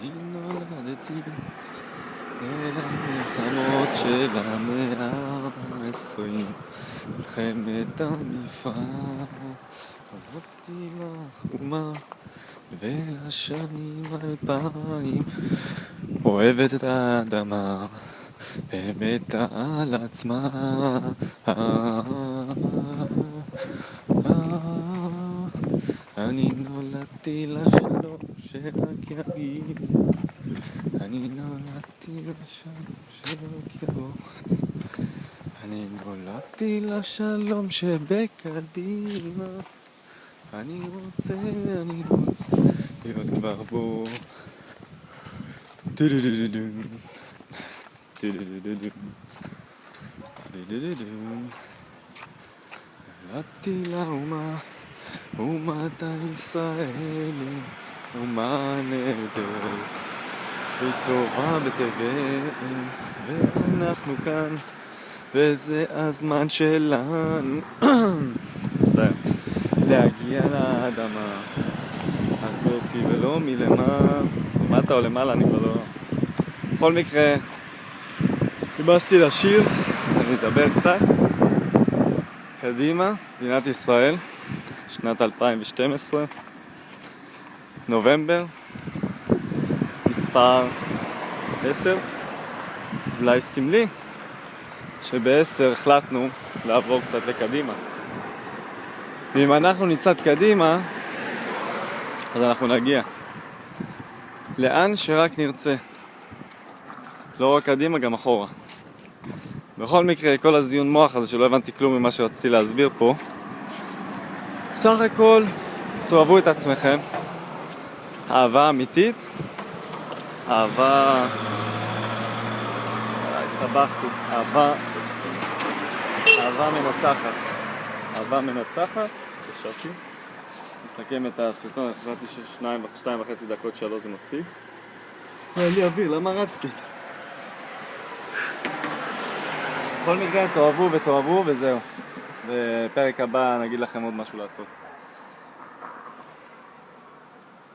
אני נולדתי אל המלחמות של המאה ה-20, מלחמת המפרץ, עבדתי לאומה ולשנים 2000, אוהבת את האדמה ומתה על עצמה. אני נולדתי לשלום שרק יגיע, אני נולדתי לשלום שרק יבוא, אני נולדתי לשלום שבקדימה, אני רוצה להיות כבר בו. נולדתי לאומה, אומת הישראלים, אומה נהדרת וטובה בטבעם, ואנחנו כאן וזה הזמן שלנו להגיע לאדמה הזאתי ולא למטה או למעלה, אני כבר לא. בכל מקרה, חיפשתי לשיר, אני אדבר קצת. קדימה, מדינת ישראל, שנת 2012, נובמבר, מספר 10. אולי סמלי שב-10 החלטנו לעבור קצת לקדימה. ואם אנחנו נצעד קדימה, אז אנחנו נגיע לאן שרק נרצה. לא רק קדימה, גם אחורה. בכל מקרה, כל הזיון מוח הזה שלא הבנתי כלום ממה שרציתי להסביר פה, סך הכל, תאהבו את עצמכם. אהבה אמיתית, אהבה... הסתבכתי. אהבה מנצחת. אהבה מנצחת. חשבתי. נסכם את הסרטון, החלטתי ש2.5 דקות 3 זה מספיק. אין לי אוויר, למה רצתי? בכל מקרה, תאהבו וזהו. בפרק הבא נגיד לכם עוד משהו לעשות.